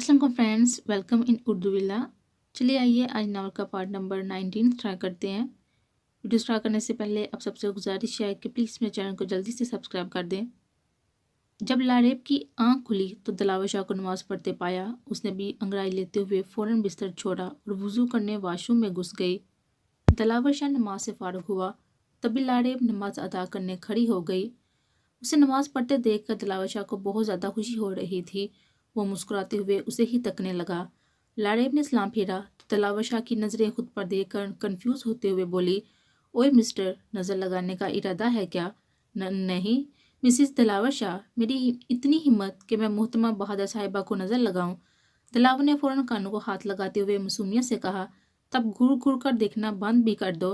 अस्सलाम friends, welcome in Urdu villa. चलिए आइए आज नावल का पार्ट नंबर 19 स्टार्ट करते हैं। वीडियो स्टार्ट करने से पहले आप सबसे गुजारिश है कि प्लीज़ मेरे चैनल को जल्दी से सब्सक्राइब कर दें। जब लारेब की आंख खुली तो दिलावर शाह को नमाज पढ़ते पाया। उसने भी अंगड़ाई लेते हुए फ़ौरन बिस्तर छोड़ा और वज़ू करने वाशरूम में घुस गई। दिलावर शाह नमाज से फारुग हुआ तभी लारेब नमाज अदा करने खड़ी हो गई। उसे नमाज पढ़ते देखकर दिलावर शाह को बहुत ज़्यादा खुशी हो रही थी। वो मुस्कुराते हुए उसे ही तकने लगा। लारेब ने सलाम फेरा तो दिलावर शाह की नज़रें खुद पर देखकर कंफ्यूज होते हुए बोली, ओए मिस्टर, नज़र लगाने का इरादा है क्या? नहीं मिसिस दिलावर शाह, मेरी इतनी हिम्मत कि मैं मोहतरमा बहादुर साहिबा को नज़र लगाऊं। दिलावर ने फ़ौरन कानों को हाथ लगाते हुए मासूमियत से कहा, तब घूर घूर कर देखना बंद भी कर दो।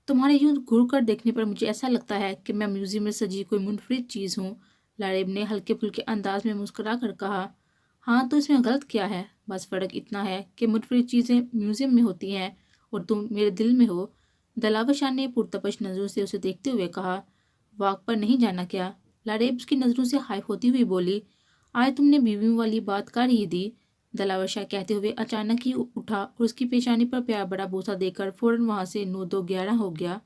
तुम्हारे यूं घूर कर देखने पर मुझे ऐसा लगता है कि मैं म्यूजियम में सजी कोई मुनफरिद चीज़ हूँ। लारेब ने हल्के फुल्के अंदाज में मुस्कुरा कर कहा, हाँ तो इसमें गलत क्या है? बस फ़र्क इतना है कि मुनफरिद चीज़ें म्यूजियम में होती हैं और तुम मेरे दिल में हो। दिलावर शाह ने पुरतपश नज़रों से उसे देखते हुए कहा, वाक पर नहीं जाना क्या? लारेब उसकी नज़रों से हाइफ होती हुई बोली, आज तुमने बीवियों वाली बात कर ही दी। दिलावर शाह कहते हुए अचानक ही उठा और उसकी पेशानी पर प्यार बड़ा बोसा देकर फौरन वहां से 9-2-11 हो गया।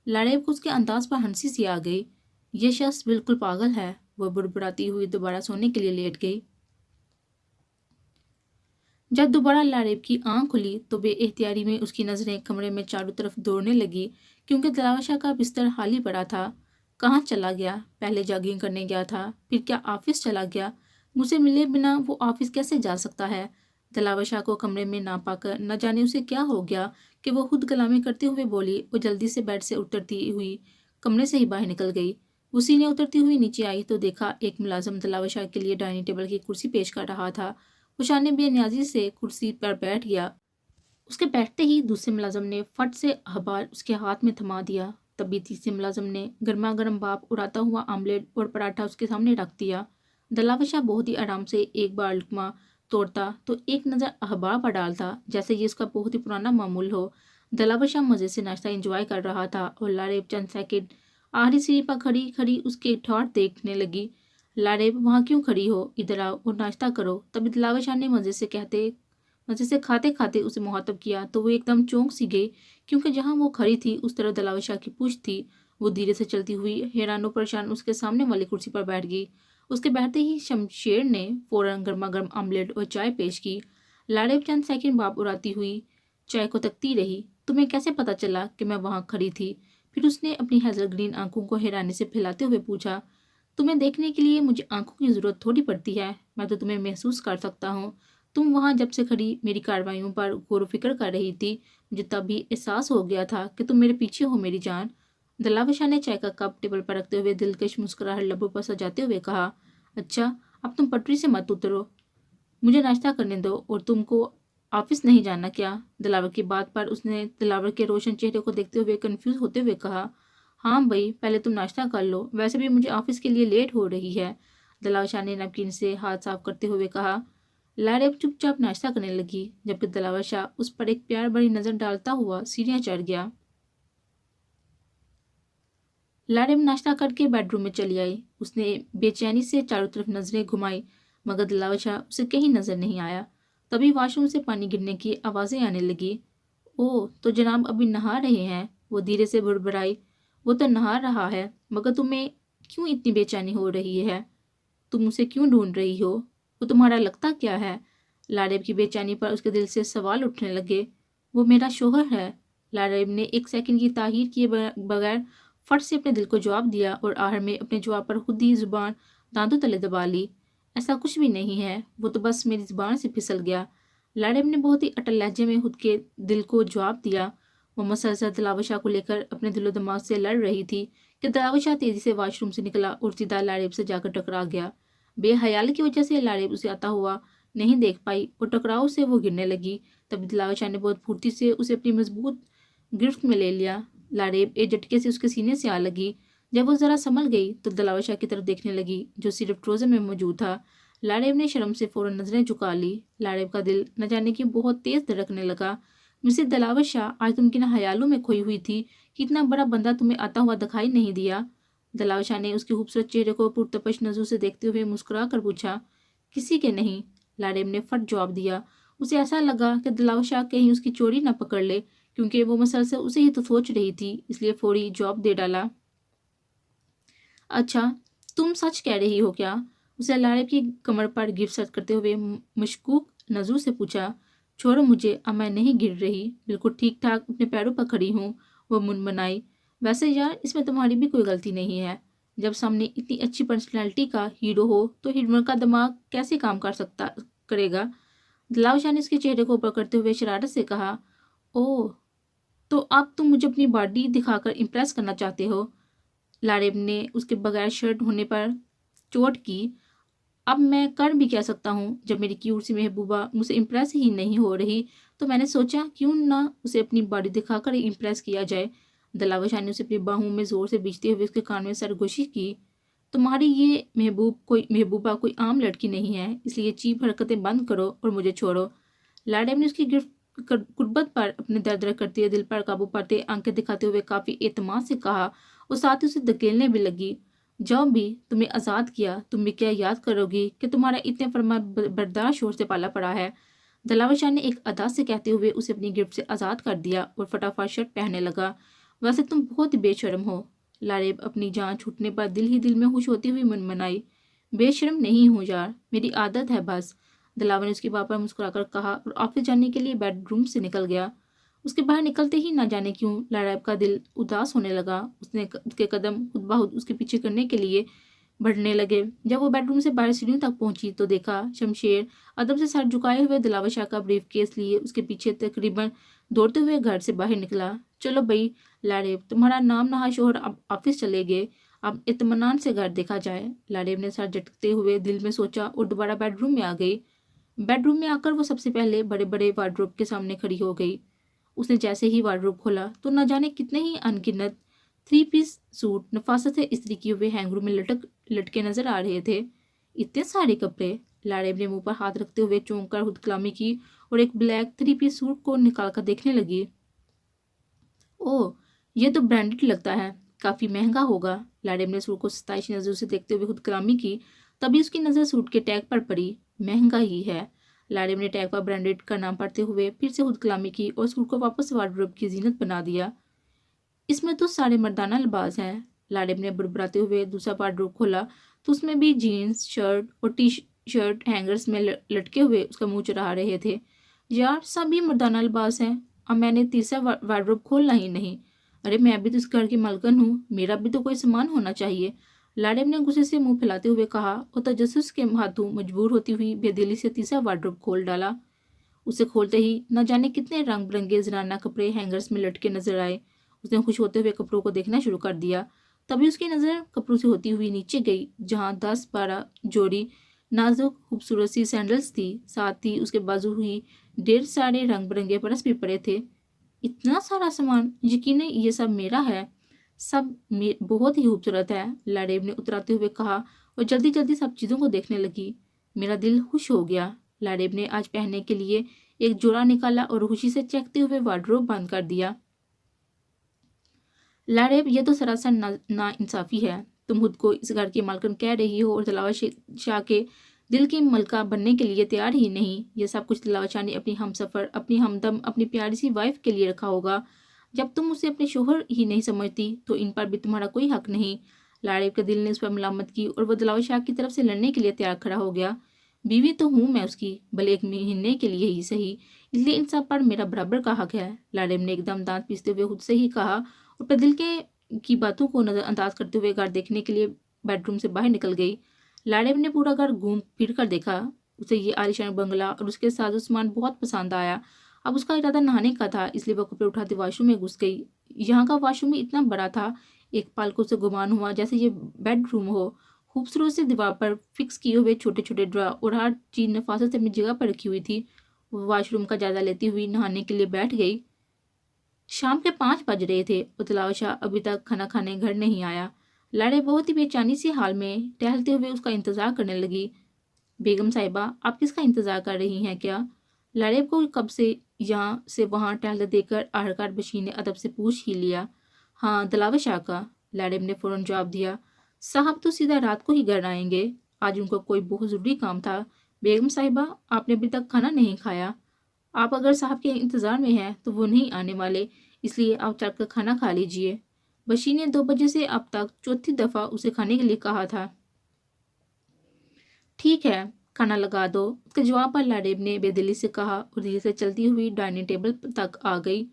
लारेब को उसके अंदाज पर हंसी सी आ गई। यह शख्स बिल्कुल पागल है। वह बुड़बुड़ाती हुई दोबारा सोने के लिए लेट गई। जब दोबारा लारेब की आंख खुली तो बेएहतियारी में उसकी नज़रें कमरे में चारों तरफ दौड़ने लगी क्योंकि दिलावर शाह का बिस्तर खाली पड़ा था। कहाँ चला गया? पहले जॉगिंग करने गया था, फिर क्या ऑफिस चला गया? मुझसे मिले बिना वो ऑफिस कैसे जा सकता है? दिलावर शाह को कमरे में ना पाकर न जाने उसे क्या हो गया कि वो खुद कलामी करते हुए बोली। वो जल्दी से बेड से उतरती हुई कमरे से ही बाहर निकल गई। उसी ने उतरती हुई नीचे आई तो देखा एक मुलाजिम दिलावर शाह के लिए डाइनिंग टेबल की कुर्सी पेश कर रहा था। उषा ने बेनियाजी से कुर्सी पर बैठ गया। उसके बैठते ही दूसरे मुलाजम ने फट से अखबार उसके हाथ में थमा दिया। तभी तीसरे मुलाजम ने गर्मा गर्म भाप उड़ाता हुआ आमलेट और पराठा उसके सामने रख दिया। दिलावर शाह बहुत ही आराम से एक बार लुकमा तोड़ता तो एक नज़र अखबार पर डालता, जैसे ये उसका बहुत ही पुराना मामूल हो। दिलावर शाह मज़े से नाश्ता एंजॉय कर रहा था और लारेब चंद सेकंड आखिरी सीढ़ी पर खड़ी खड़ी उसके ठौर देखने लगी। लारेब, वहाँ क्यों खड़ी हो? इधर आओ और नाश्ता करो। तभी दिलावर शाह ने मज़े से खाते खाते उसे मुखातब किया तो वो एकदम चौंक सी गई क्योंकि जहाँ वो खड़ी थी उस तरफ दिलावर शाह की पूछ थी। वो धीरे से चलती हुई हैरानो परेशान उसके सामने वाली कुर्सी पर बैठ गई। उसके बैठते ही शमशेर ने फौरन गर्मा गर्म आमलेट और चाय पेश की। लारेब चंद सेकंड बाप उड़ाती हुई चाय को तकती रही। तुम्हें कैसे पता चला कि मैं वहाँ खड़ी थी? फिर उसने अपनी हैजल ग्रीन आंखों को हैरानी से फैलाते हुए पूछा। तुम्हें देखने के लिए मुझे आंखों की ज़रूरत थोड़ी पड़ती है, मैं तो तुम्हें महसूस कर सकता हूँ। तुम वहाँ जब से खड़ी मेरी कार्रवाइयों पर गौर फिक्र कर रही थी, मुझे तभी एहसास हो गया था कि तुम मेरे पीछे हो मेरी जान। दिलावर शाह ने चाय का कप टेबल पर रखते हुए दिलकश मुस्कुराहट लबों पर सजाते हुए कहा, अच्छा अब तुम पटरी से मत उतरो, मुझे नाश्ता करने दो। और तुमको ऑफिस नहीं जाना क्या? दिलावर की बात पर उसने दिलावर के रोशन चेहरे को देखते हुए कंफ्यूज होते हुए कहा, हाँ भाई, पहले तुम नाश्ता कर लो, वैसे भी मुझे ऑफिस के लिए लेट हो रही है। दिलावर शाह ने नमकीन से हाथ साफ करते हुए कहा। लारेब चुपचाप नाश्ता करने लगी जबकि दिलावर शाह उस पर एक प्यार भरी नजर डालता हुआ सीढ़ियां चढ़ गया। लारेब नाश्ता करके बेडरूम में चली आई। उसने बेचैनी से चारों तरफ नजरें घुमाई मगर दिलावर शाह उसे कहीं नजर नहीं आया। तभी वॉशरूम से पानी गिरने की आवाज़ें आने लगी। ओह, तो जनाब अभी नहा रहे हैं? वो धीरे से बुड़बुड़ाई। वो तो नहा रहा है मगर तुम्हें क्यों इतनी बेचैनी हो रही है? तुम उसे क्यों ढूंढ रही हो? वो तुम्हारा लगता क्या है? लारेब की बेचैनी पर उसके दिल से सवाल उठने लगे। वो मेरा शोहर है। लारेब ने एक सेकंड की ताहीर किए बगैर फट से अपने दिल को जवाब दिया और आखिर में अपने जवाब पर खुद ही जुबान दांतों तले दबा ली। ऐसा कुछ भी नहीं है, वो तो बस मेरी जुबान से फिसल गया। लारेब ने बहुत ही अटल लहजे में खुद के दिल को जवाब दिया। वो मसलसल दिलावर शाह को लेकर अपने दिलो दिमाग से लड़ रही थी कि दिलावर शाह तेजी से वॉशरूम से निकला और सीधा लारेब से जाकर टकरा गया। बेहयाली की वजह से लारेब उसे आता हुआ नहीं देख पाई और टकराव से वो गिरने लगी। तभी दिलावर शाह ने बहुत फुर्ती से उसे अपनी मजबूत गिरफ्त में ले लिया। लारेब एक झटके से उसके सीने से आ लगी। जब वो जरा संभल गई तो दिलावर शाह की तरफ देखने लगी जो सिर्फ ट्रोजर में मौजूद था। लारेब ने शर्म से फौरन नजरें झुका ली। लारेब का दिल न जाने क्यों बहुत तेज धड़कने लगा। मिसेस दिलावर शाह, आज तुम किन ख्यालों में खोई हुई थी कि इतना बड़ा बंदा तुम्हें आता हुआ दिखाई नहीं दिया? दिलावर शाह ने उसके खूबसूरत चेहरे को पुरतपश नजरों से देखते हुए मुस्कुरा कर पूछा। किसी के नहीं, लारेब ने फट जवाब दिया। उसे ऐसा लगा कि दिलावर शाह कहीं उसकी चोरी न पकड़ ले, क्योंकि वो मसलसल उसे ही तो सोच रही थी, इसलिए फौरी जवाब दे डाला। अच्छा, तुम सच कह रही हो क्या? उसे लारेब की कमर पर गिफ्ट सर्च करते हुए मशकूक नजर से पूछा। छोड़ो मुझे, अब मैं नहीं गिर रही, बिल्कुल ठीक ठाक अपने पैरों पर खड़ी हूँ, वो मुनमुनाई। वैसे यार, इसमें तुम्हारी भी कोई गलती नहीं है। जब सामने इतनी अच्छी पर्सनैलिटी का हीरो हो तो हीरो का दिमाग कैसे काम करेगा? दिलावर शाह ने उसके चेहरे को ऊपर करते हुए शरारत से कहा। ओह, तो अब तुम मुझे अपनी बॉडी दिखाकर इम्प्रेस करना चाहते हो? लारेब ने उसके बगैर शर्ट होने पर चोट की। अब मैं कर भी क्या सकता हूँ? जब मेरी क्यूट सी महबूबा मुझसे इम्प्रेस ही नहीं हो रही, तो मैंने सोचा क्यों ना उसे अपनी बॉडी दिखाकर इम्प्रेस किया जाए। दिलावर शाह ने उसे अपनी बाहों में जोर से बीचते हुए उसके कान में सरगोशी की। तुम्हारी ये महबूबा कोई आम लड़की नहीं है, इसलिए चीप हरकतें बंद करो और मुझे छोड़ो। लाडेब ने उसकी गुर्बत पर अपने दर्द करते हुए दिल पर काबू पाते आंखें दिखाते हुए काफी एतमाद से कहा, और साथ ही उसे धकेलने भी लगी। जाओ भी, तुम्हें आज़ाद किया, तुम भी क्या याद करोगी कि तुम्हारा इतने फरमा बरदार शोर से पाला पड़ा है? दिलावर शाह ने एक अदा से कहते हुए उसे अपनी गिरफ्त से आज़ाद कर दिया और फटाफट शर्ट पहनने लगा। वैसे तुम बहुत ही बेशर्म हो, लारेब अपनी जान छूटने पर दिल ही दिल में खुश होती हुई मनमनाई। बेशर्म नहीं हूँ यार, मेरी आदत है बस, दिलावर ने उसकी बात पर मुस्कुराकर कहा और ऑफिस जाने के लिए बेडरूम से निकल गया। उसके बाहर निकलते ही ना जाने क्यों लारेब का दिल उदास होने लगा। उसके कदम खुद ब खुद उसके पीछे करने के लिए बढ़ने लगे। जब वो बेडरूम से बाहर सीढ़ियों तक पहुंची तो देखा शमशेर अदब से सर झुकाए हुए दिलावर शाह का ब्रीफ केस लिए उसके पीछे तकरीबन दौड़ते हुए घर से बाहर निकला। चलो भाई लारेब, तुम्हारा नाम नहा शोहर अब ऑफिस चले गए, अब इत्मीनान से घर देखा जाए। लारेब ने सर झटकते हुए दिल में सोचा और दोबारा बेडरूम में आ गई। बेडरूम में आकर वो सबसे पहले बड़े बड़े वार्डरोब के सामने खड़ी हो गई। उसने जैसे ही वार्डरोब खोला तो न जाने कितने ही अनगिनत 3 पीस सूट नफासत से इस्त्री किए हुए हैंगरों में लटके नजर आ रहे थे। इतने सारे कपड़े! लारेब ने मुंह पर हाथ रखते हुए चौंक कर खुद कलामी की और एक ब्लैक 3 पीस सूट को निकाल कर देखने लगी। ओह, ये तो ब्रांडेड लगता है, काफी महंगा होगा। लारेब ने सूट को सताइश नजरों से देखते हुए खुद कलामी की। तभी उसकी नजर सूट के टैग पर पड़ी। महंगा ही है। लारेब ने टैग पर ब्रांडेड का नाम पढ़ते हुए फिर से खुद कलामी की और सूट को वापस वार्डरोब की जीनत बना दिया। इसमें तो सारे मर्दाना लिबास हैं। लारेब ने बुड़बुड़ाते हुए दूसरा वार्डरोब खोला तो उसमें भी जीन्स, शर्ट और टी शर्ट हैंगर्स में लटके हुए उसका मुंह चुरा रहे थे। यार, सभी मर्दाना लिबास हैं। अब मैंने तीसरा वार्डरोब खोलना ही नहीं। अरे, मैं भी तो इस घर की मालकिन हूँ, मेरा भी तो कोई सामान होना चाहिए। लाडेब ने गुस्से से मुंह फैलाते हुए कहा और तजस्सुस के हाथों मजबूर होती हुई बेदिली से तीसरा वार्डरोब खोल डाला। उसे खोलते ही न जाने कितने रंग बिरंगे जनाना कपड़े हैंगर्स में लटके नजर आए। उसने खुश होते हुए कपड़ों को देखना शुरू कर दिया। तभी उसकी नज़र कपड़ों से होती हुई नीचे गई, जहाँ 10-12 जोड़ी नाजुक खूबसूरत सी सैंडल्स थी। साथ ही उसके बाजू हुई ढेर सारे रंग बिरंगे पर्स भी पड़े थे। इतना सारा सामान, यकीनन ये सब मेरा है, सब बहुत ही खूबसूरत है, लाडेब ने उतराते हुए कहा और जल्दी जल्दी सब चीज़ों को देखने लगी। मेरा दिल खुश हो गया। लाडेब ने आज पहनने के लिए एक जोड़ा निकाला और खुशी से चेखते हुए वार्डरोब बंद कर दिया। लाडेब, ये तो सरासर नाइंसाफी है। तुम खुद को इस घर की मालकिन कह रही हो और दिलावर शाह के दिल की मलका बनने के लिए तैयार ही नहीं। ये सब कुछ दिलावर शाह ने अपनी हमसफर, अपनी हमदम, अपनी प्यारी सी वाइफ के लिए रखा होगा। जब तुम उसे अपने शोहर ही नहीं समझती तो इन पर भी तुम्हारा कोई हक नहीं। लाडेब के दिल ने उस पर मलामत की और वह दिलावर शाह की तरफ से लड़ने के लिए तैयार खड़ा हो गया। बीवी तो हूँ मैं उसकी, भले एक महीने के लिए ही सही, इसलिए इन सब पर मेरा बराबर का हक है। लाडेब ने एकदम दांत पीसते हुए खुद से ही कहा और अपने दिल की बातों को नजरअंदाज करते हुए घर देखने के लिए बेडरूम से बाहर निकल गई। लाडेब ने पूरा घर घूम फिर कर देखा। उसे ये आलीशान बंगला और उसके साजो सामान बहुत पसंद आया। अब उसका इरादा नहाने का था, इसलिए वह कपड़े उठाते वॉशरूम में घुस गई। यहाँ का वॉशरूम इतना बड़ा था, एक पालकों से गुमान हुआ जैसे ये बेडरूम हो। खूबसूरत से दीवार पर फिक्स किए हुए छोटे छोटे ड्रा और हर चीज नफासत से अपनी जगह पर रखी हुई थी। वो वॉशरूम का जायजा लेती हुई नहाने के लिए बैठ गई। शाम के 5 बज रहे थे और दिलावर शाह अभी तक खाना खाने घर नहीं आया। लाड़े बहुत ही बेचैनी से हाल में टहलते हुए उसका इंतजार करने लगी। बेगम साहिबा, आप किसका इंतजार कर रही हैं क्या? लाड़ेब को कब से यहाँ से वहाँ टहलते देखकर आहरकार बशीर ने अदब से पूछ ही लिया। हाँ, दिलावर शाह का, लाड़ेब ने फौरन जवाब दिया। साहब तो सीधा रात को ही घर आएंगे, आज उनको कोई बहुत ज़रूरी काम था, بیگم صاحبہ آپ نے ابھی تک کھانا نہیں کھایا؟ آپ اگر صاحب کے انتظار میں ہیں تو وہ نہیں آنے والے، اس لیے آپ چل کر کھانا کھا لیجئے۔ بشیر نے 2 بجے سے اب تک چوتھی دفعہ اسے کھانے کے لیے کہا تھا۔ ٹھیک ہے، کھانا لگا دو، اس کے جواب پر لاریب نے بے دلی سے کہا اور دھیرے سے چلتی ہوئی ڈائننگ ٹیبل تک آ گئی۔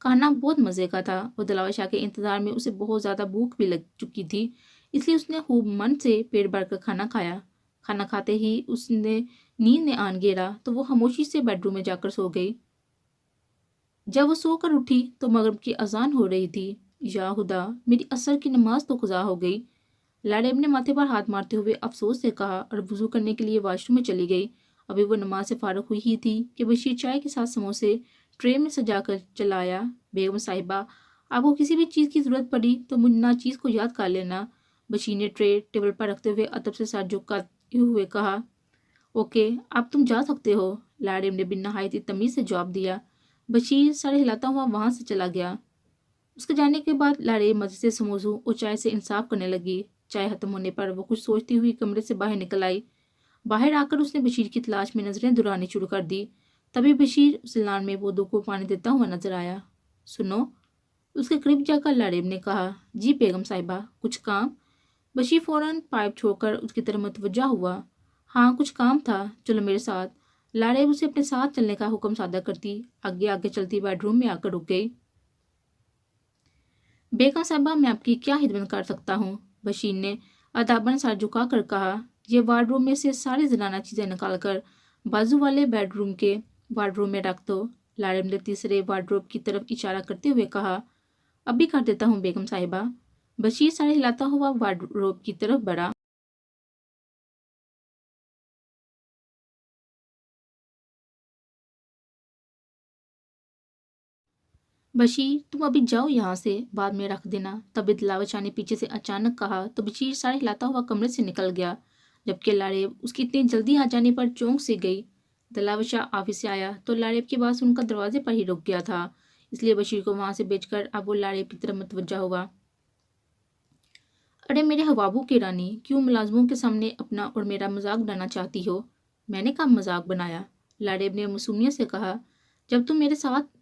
کھانا بہت مزے کا تھا اور دلاور شاہ کے انتظار میں اسے بہت زیادہ بھوک بھی لگ چکی تھی، اس لیے اس نے خوب من سے پیٹ بھر کر کھانا کھایا۔ کھانا کھاتے ہی اس نے نیند نے آن گھیرا تو وہ خاموشی سے بیڈ روم میں جا کر سو گئی۔ جب وہ سو کر اٹھی تو مغرب کی اذان ہو رہی تھی۔ یا خدا، میری عصر کی نماز تو قضا ہو گئی، لاریب نے ماتھے پر ہاتھ مارتے ہوئے افسوس سے کہا اور وضو کرنے کے لیے واش روم میں چلی گئی۔ ابھی وہ نماز سے فارغ ہوئی ہی تھی کہ بشیر چائے کے ساتھ سموسے ٹرے میں سجا کر چلایا۔ بیگم صاحبہ، آپ کو کسی بھی چیز کی ضرورت پڑی تو مجھ ناچیز کو یاد کر لینا، بشیر نے ٹرے ٹیبل پر رکھتے ہوئے ادب سے سر جھکاتے ہوئے کہا۔ اوکے، اب تم جا سکتے ہو، لاریب نے بن نہایت تمیز سے جواب دیا۔ بشیر سر ہلاتا ہوا وہاں سے چلا گیا۔ اس کے جانے کے بعد لاریب مزے سے سموسوں اور چائے سے انصاف کرنے لگی۔ چائے ختم ہونے پر وہ کچھ سوچتی ہوئی کمرے سے باہر نکل آئی۔ باہر آ کر اس نے بشیر کی تلاش میں نظریں دورانی شروع کر دی۔ تبھی بشیر اس لان میں پودوں کو پانی دیتا ہوا نظر آیا۔ سنو، اس کے قریب جا کر لاریب نے کہا۔ جی بیگم صاحبہ، کچھ کام؟ بشیر فوراً پائپ چھوڑ کر اس کی طرف متوجہ ہوا۔ ہاں کچھ کام تھا، چلو میرے ساتھ۔ لاریب اسے اپنے ساتھ چلنے کا حکم صادر کرتی آگے آگے چلتی بیڈ روم میں آ کر رک گئی۔ بیگم صاحبہ، میں آپ کی کیا خدمت کر سکتا ہوں؟ بشیر نے اداباً سر جھکا کر کہا۔ یہ وارڈ روم میں سے ساری زنانہ چیزیں نکال کر بازو والے بیڈ روم کے وارڈ روم میں رکھ دو، لاریب نے تیسرے وارڈ روب کی طرف اشارہ کرتے ہوئے کہا۔ ابھی کر دیتا ہوں بیگم صاحبہ۔ بشیر سر ہلاتا ہوا وارڈ روب کی طرف بڑھا۔ بشیر، تم ابھی جاؤ یہاں سے، بعد میں رکھ دینا، تبھی دلاور شاہ نے پیچھے سے اچانک کہا تو بشیر سر ہلاتا ہوا کمرے سے نکل گیا، جبکہ لاریب اس کی اتنی جلدی آ جانے پر چونک سے گئی۔ دلاور شاہ آفس سے آیا تو لاریب کی بات سن کر دروازے پر ہی رک گیا تھا، اس لیے بشیر کو وہاں سے بھیج کر اب وہ لاریب کی طرف متوجہ ہوا۔ ارے میرے حبابوں کی رانی، کیوں ملازموں کے سامنے اپنا اور میرا مذاق بنانا چاہتی ہو؟ میں نے کب مذاق بنایا؟ لاریب نے معصومیت سے کہا۔ جب تم میرے ساتھ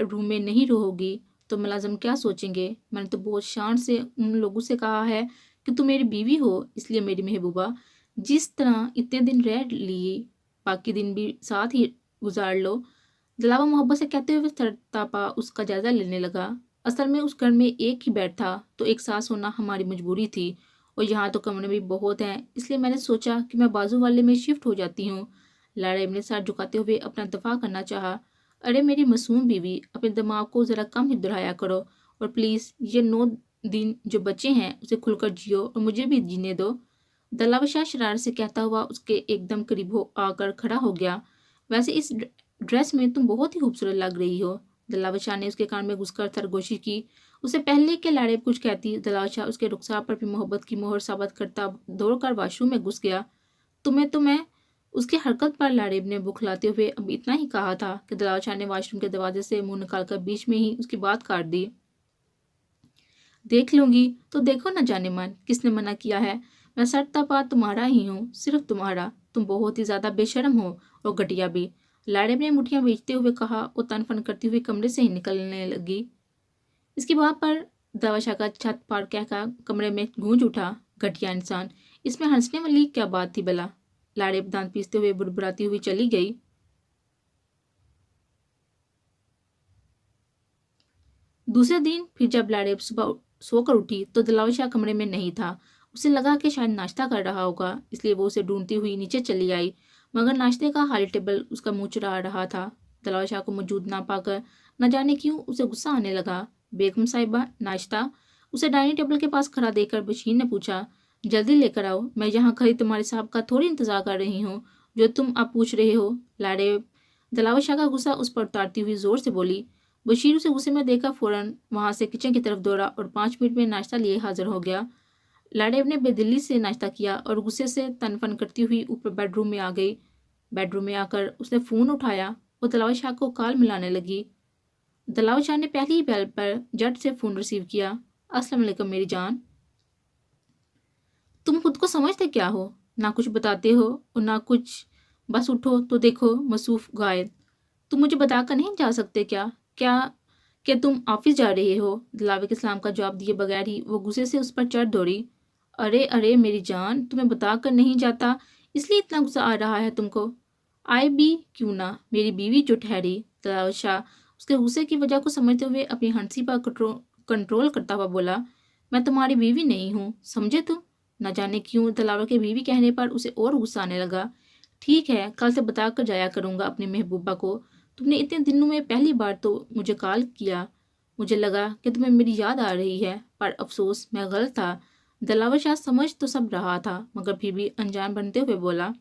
روم میں نہیں رہو گی تو ملازم کیا سوچیں گے؟ میں نے تو بہت شان سے ان لوگوں سے کہا ہے کہ تم میری بیوی ہو، اس لیے میری محبوبہ جس طرح اتنے دن رہ لی، باقی دن بھی ساتھ ہی گزار لو۔ دلاور محبت سے کہتے ہوئے سر تاپا اس کا جائزہ لینے لگا۔ اصل میں اس گھر میں ایک ہی بیڈ تھا تو ایک ساتھ سونا ہماری مجبوری تھی، اور یہاں تو کمرے بھی بہت ہیں، اس لیے میں نے سوچا کہ میں بازو والے میں شفٹ ہو جاتی ہوں۔ لاریب نے سر جھکاتے ہوئے اپنا دفاع کرنا چاہا۔ ارے میری معصوم بیوی، اپنے دماغ کو ذرا کم ہی دہرایا کرو، اور پلیز یہ 9 دن جو بچے ہیں اسے کھل کر جیو اور مجھے بھی جینے دو۔ دلاور شاہ شرارت سے کہتا ہوا اس کے ایک دم قریب آ کر کھڑا ہو گیا۔ ویسے اس ڈریس میں تم بہت ہی خوبصورت لگ رہی ہو، دلاور شاہ نے اس کے کان میں گھس کر سرگوشی کی۔ اس سے پہلے کہ لاریب کچھ کہتی، دلاور شاہ اس کے رخسار پر بھی محبت کی مہر ثابت کرتا دوڑ کر واش روم میں گھس گیا۔ تمہیں تو میں اس کی حرکت پر لاریب نے بکھلاتے ہوئے اب اتنا ہی کہا تھا کہ دلاور شاہ نے واش روم کے دروازے سے منہ نکال کر بیچ میں ہی اس کی بات کاٹ دی۔ دیکھ لوں گی تو دیکھو نہ جانے من، کس نے منع کیا ہے؟ میں سر تپا تمہارا ہی ہوں، صرف تمہارا۔ تم بہت ہی زیادہ بے شرم ہو اور گھٹیا بھی، لاریب نے مٹھیاں بیچتے ہوئے کہا اور تن فن کرتی ہوئی کمرے سے ہی نکلنے لگی۔ اس کی بات پر دلاور شاہ کا چھت پار کہہ کمرے میں گونج اٹھا۔ گھٹیا انسان، اس میں ہنسنے والی کیا بات تھی بلا؟ لاریب دانت پیستے ہوئے بربراتی ہوئی چلی گئی۔ دوسرے دن پھر جب لاریب صبح سو کر اٹھی تو دلاور شاہ کمرے میں نہیں تھا۔ اسے لگا کہ شاید ناشتہ کر رہا ہوگا، اس لیے وہ اسے ڈھونڈتی ہوئی نیچے چلی آئی، مگر ناشتے کا خالی ٹیبل اس کا منہ چرا رہا تھا۔ دلاور شاہ کو موجود نہ پا کر نہ جانے کیوں اسے غصہ آنے لگا۔ بیگم صاحبہ، ناشتہ؟ اسے ڈائننگ ٹیبل کے پاس کھڑا دیکھ کر بشیر نے پوچھا۔ جلدی لے کر آؤ، میں یہاں کھڑی تمہارے صاحب کا تھوڑی انتظار کر رہی ہوں جو تم اب پوچھ رہے ہو۔ لاریب دلاور شاہ کا غصہ اس پر اتارتی ہوئی زور سے بولی۔ بشیر اسے غصے میں دیکھ کر فوراً وہاں سے کچن کی طرف دوڑا اور 5 منٹ میں ناشتہ لیے حاضر ہو گیا۔ لاریب نے بے دلی سے ناشتہ کیا اور غصے سے تن فن کرتی ہوئی اوپر بیڈ روم میں آ گئی۔ بیڈ روم میں آ کر اس نے فون اٹھایا اور دلاور شاہ کو کال ملانے لگی۔ دلاور شاہ نے پہلی ہی بیل پر جٹ سے فون ریسیو کیا۔ السلام علیکم میری جان۔ تم خود کو سمجھتے کیا ہو؟ نہ کچھ بتاتے ہو اور نہ کچھ बस उठो तो देखो मसूफ गायब। तुम मुझे बताकर नहीं जा सकते क्या? क्या क्या तुम ऑफिस जा रहे हो? दिलावर के सलाम का जवाब दिए बगैर ही वो गुस्से से उस पर चढ़ दौड़ी। अरे अरे मेरी जान, तुम्हें बताकर नहीं जाता इसलिए इतना गुस्सा आ रहा है तुमको? आए भी क्यों ना, मेरी बीवी जो ठहरी। दिलावर शाह उसके गुस्से की वजह को समझते हुए अपनी हंसी पर कंट्रोल करता हुआ बोला, मैं तुम्हारी बीवी नहीं हूँ, समझे तुम? न जाने क्यों दिलावर के बीवी कहने पर उसे और गुस्सा आने लगा। ठीक है, कल से बताकर जाया करूंगा अपनी महबूबा को। तुमने इतने दिनों में पहली बार तो मुझे कॉल किया। मुझे लगा कि तुम्हें मेरी याद आ रही है, पर अफसोस मैं गलत था। दिलावर शाह समझ तो सब रहा था, मगर फिर भी अनजान बनते हुए बोला,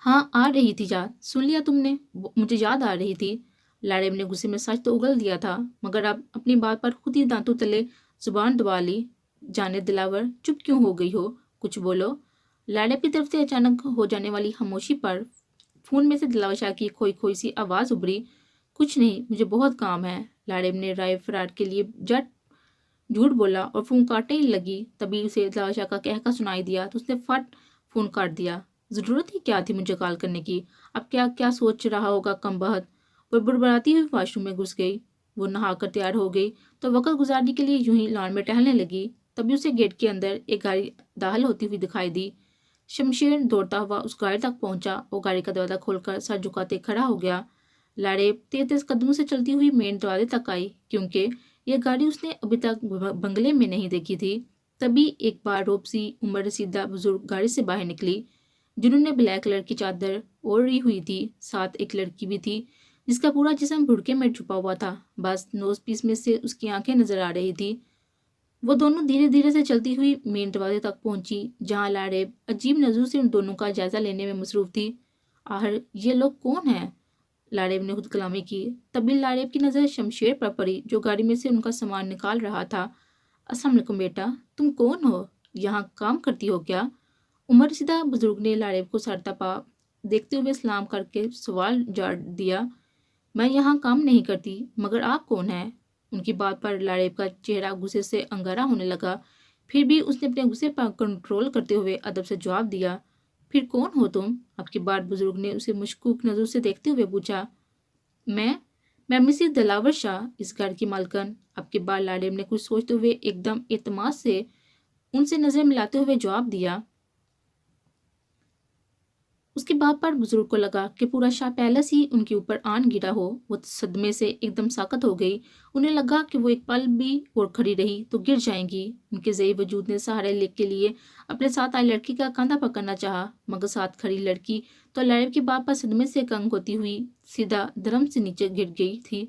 हाँ आ रही थी याद, सुन लिया तुमने, मुझे याद आ रही थी। लाड़ेब ने गुस्से में सच तो उगल दिया था, मगर अब अपनी बात पर खुद ही दांतों तले जुबान दबा ली। जाने दिलावर, चुप क्यों हो गई हो, कुछ बोलो। लाड़ेब की तरफ से अचानक हो जाने वाली खामोशी पर फोन में से दिलावर शाह की खोई खोई सी आवाज़ उभरी, कुछ नहीं, मुझे बहुत काम है। लाड़ेब ने राय फरार के लिए जट झूठ बोला और फोन काटने ही लगी। तभी उसे दिलावर शाह का कहका सुनाई दिया तो उसने फट फोन काट दिया। ज़रूरत ही क्या थी मुझे कॉल करने की? अब क्या क्या सोच रहा होगा कमबख्त। वो बुड़बुड़ाती हुई वॉशरूम में घुस गई। वो नहाकर तैयार हो गई तो वक़्त गुजारने के लिए यूं ही लॉन में टहलने लगी। तभी उसे गेट के अंदर एक गाड़ी दाखिल होती हुई दिखाई दी। शमशेर दौड़ता हुआ उस गाड़ी तक पहुंचा और गाड़ी का दरवाज़ा खोलकर सर झुकाते खड़ा हो गया। लाड़ेब तेज तेज कदमों से चलती हुई मेन दरवाजे तक आई, क्योंकि यह गाड़ी उसने अभी तक बंगले में नहीं देखी थी। तभी एक बार रोपसी उम्र रसीदा बुजुर्ग गाड़ी से बाहर निकली, जिन्होंने ब्लैक कलर की चादर ओढ़ी हुई थी। साथ एक लड़की भी थी जिसका पूरा जिस्म बुड़के में छुपा हुआ था, बस नोज पीस में से उसकी आंखें नजर आ रही थी। वो दोनों धीरे धीरे से चलती हुई मेन दरवाजे तक पहुंची, जहां लाड़ेब अजीब नजरों से उन दोनों का जायजा लेने में मसरूफ थी। आखिर ये लोग कौन हैं? लाड़ेब ने खुद कलामी की। तभी लाड़ेब की नज़र शमशेर पर पड़ी, जो गाड़ी में से उनका सामान निकाल रहा था। अस्सलाम वालेकुम बेटा, तुम कौन हो? यहाँ काम करती हो क्या? उमर रसीदा बुजुर्ग ने लाड़ेब को सर तपा देखते हुए सलाम करके सवाल जाड़ दिया, मैं यहाँ काम नहीं करती, मगर आप कौन हैं? उनकी बात पर लाड़ेब का चेहरा गुस्से से अंगारा होने लगा। फिर भी उसने अपने गुस्से पर कंट्रोल करते हुए अदब से जवाब दिया, फिर कौन हो तुम? आपकी बात बुजुर्ग ने उसे मुश्कूक नजरों से देखते हुए पूछा। मैं मैं मिसिस दिलावर शाह, इस घर की मालकन। आपके बाद लाड़ेब ने कुछ सोचते हुए एकदम एतमाद से उनसे नजर मिलाते हुए जवाब दिया। उसके बाद पर बुजुर्ग को लगा कि पूरा शाह पैलेस ही उनके ऊपर आन गिरा हो। वो सदमे से एकदम साकत हो गई। उन्हें लगा कि वो एक पल भी और खड़ी रही तो गिर जाएंगी। उनके ज़ई वजूद ने सहारे लेने के लिए अपने साथ आई लड़की का कंधा पकड़ना चाहा, मगर साथ खड़ी लड़की तो लाड़ेब की बात पर सदमे से कंग होती हुई सीधा धर्म से नीचे गिर गई थी।